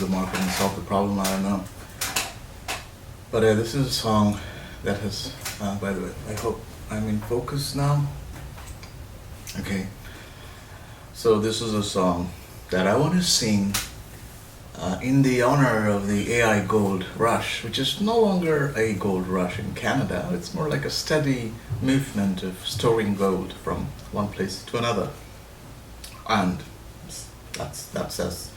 the market and solve the problem. I don't know. But this is a song that has, by the way, I hope I'm in focus now. Okay. So this is a song that I want to sing in the honor of the AI gold rush, which is no longer a gold rush in Canada. It's more like a steady movement of storing gold from one place to another. And that's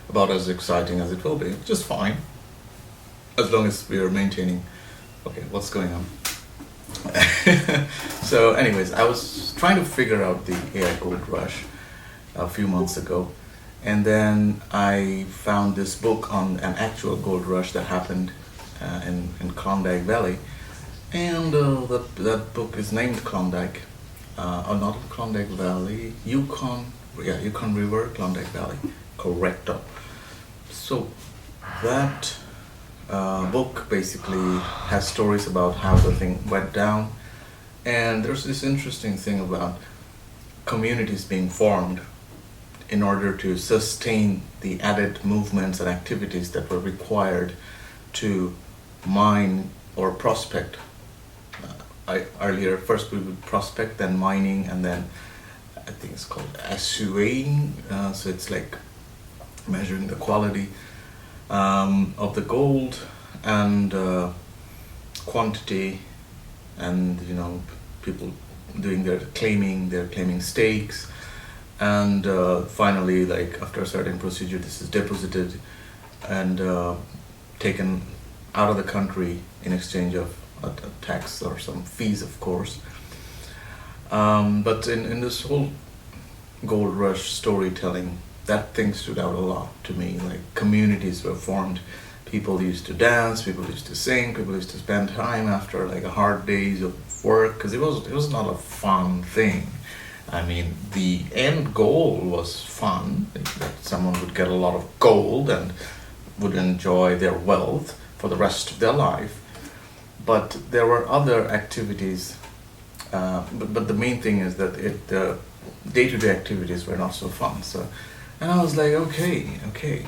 about as exciting as it will be, which is fine, as long as we are maintaining. Okay, what's going on? So anyways, I was trying to figure out the AI gold rush a few months ago, and then I found this book on an actual gold rush that happened in Klondike Valley, and that book is named Klondike, or not Klondike Valley, Yukon River, Klondike Valley, correcto. So that book basically has stories about how the thing went down, and there's this interesting thing about communities being formed in order to sustain the added movements and activities that were required to mine or prospect. Earlier, first we would prospect, then mining, and then I think it's called assaying. So it's like measuring the quality of the gold and quantity, and people doing they're claiming stakes, and finally, like after a certain procedure, this is deposited and taken out of the country in exchange of a tax or some fees, of course. But in this whole gold rush storytelling, that thing stood out a lot to me. Like communities were formed, people used to dance, people used to sing, people used to spend time after like a hard days of work, because it was not a fun thing. I mean, the end goal was fun, that someone would get a lot of gold and would enjoy their wealth for the rest of their life. But there were other activities, but the main thing is that the day-to-day activities were not so fun. So, and I was like, okay,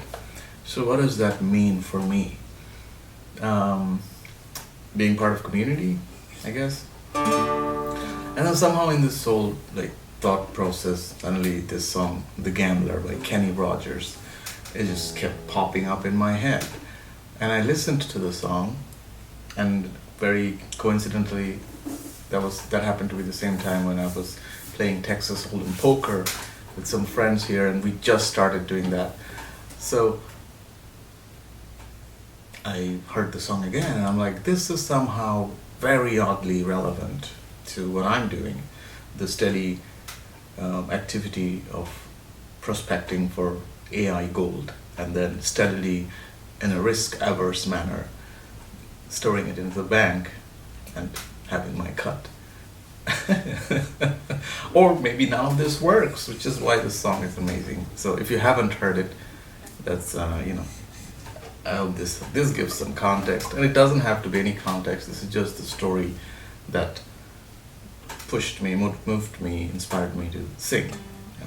so what does that mean for me? Being part of community, I guess. And then somehow in this whole like thought process, suddenly this song, "The Gambler" by Kenny Rogers, it just kept popping up in my head. And I listened to the song, and very coincidentally, that happened to be the same time when I was playing Texas Hold'em poker with some friends here, and we just started doing that. So I heard the song again, and I'm like, this is somehow very oddly relevant to what I'm doing, the steady activity of prospecting for AI gold, and then steadily, in a risk-averse manner, storing it in the bank and having my cut. Or maybe now this works, which is why this song is amazing. So if you haven't heard it, that's I hope this gives some context, and it doesn't have to be any context. This is just the story that pushed me, moved me, inspired me to sing,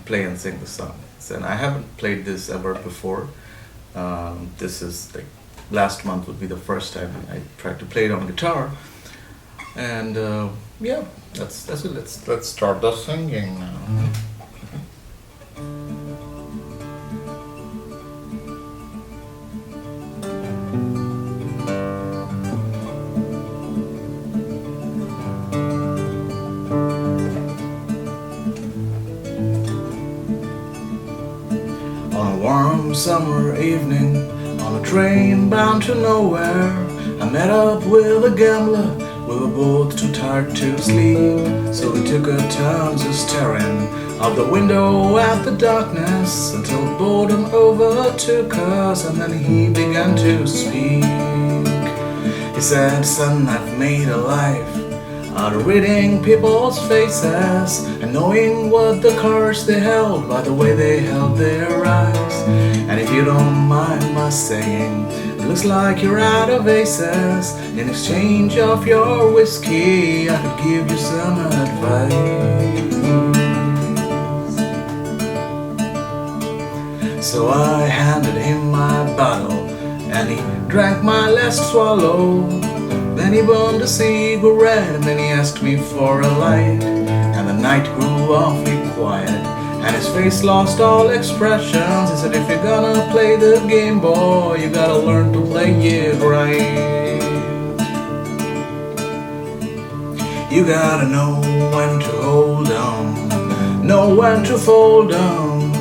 play and sing the song. And I haven't played this ever before. This is like last month would be the first time I tried to play it on guitar, and yeah, that's it. Let's start the singing now. On a warm summer evening, on a train bound to nowhere, I met up with a gambler. We were both too tired to sleep, so we took our turns just staring out the window at the darkness until boredom overtook us, and then he began to speak. He said, "Son, I've made a life out of reading people's faces and knowing what the cards they held by the way they held their eyes. And if you don't mind my saying, it looks like you're out of aces. In exchange of your whiskey, I could give you some advice." So I handed him my bottle, and he drank my last swallow. Then he burned a cigarette, and then he asked me for a light. And the night grew awfully quiet, and his face lost all expressions. He said, if you're gonna play the game, boy, you gotta learn to play it right. You gotta know when to hold on, know when to fold on,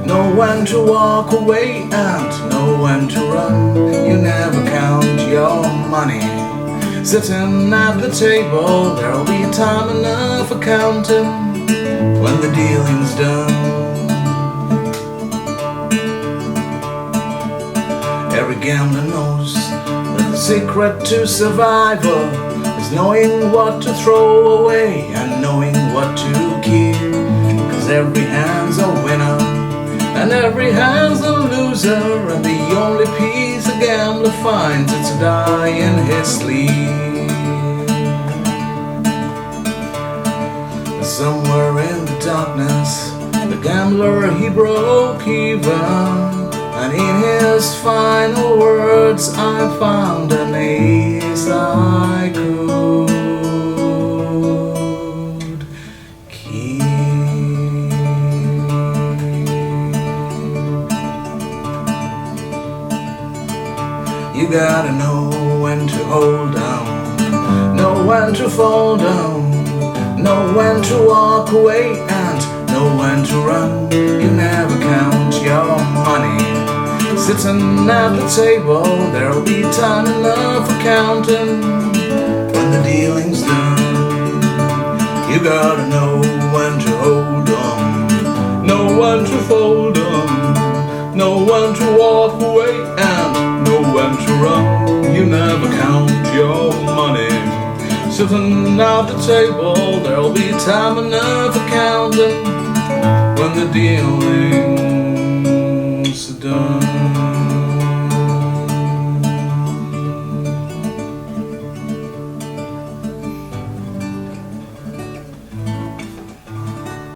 know when to walk away and know when to run. You never count your money sitting at the table. There'll be time enough for counting when the dealing's done. Every gambler knows that the secret to survival is knowing what to throw away and knowing what to keep. 'Cause every hand's a winner and every hand's a loser, and the only peace a gambler finds is to die in his sleep. Somewhere in the darkness, the gambler he broke even, and in his final words I found an ace I could keep. You gotta know when to hold on, know when to fold on, know when to walk away and know when to run. You never count your money sitting at the table. There'll be time enough for counting when the dealing's done. You gotta know when to hold on, know when to fold on, know when to walk away and know when to run. You never count your money sitting at the table. There'll be time enough for counting when the dealing's done.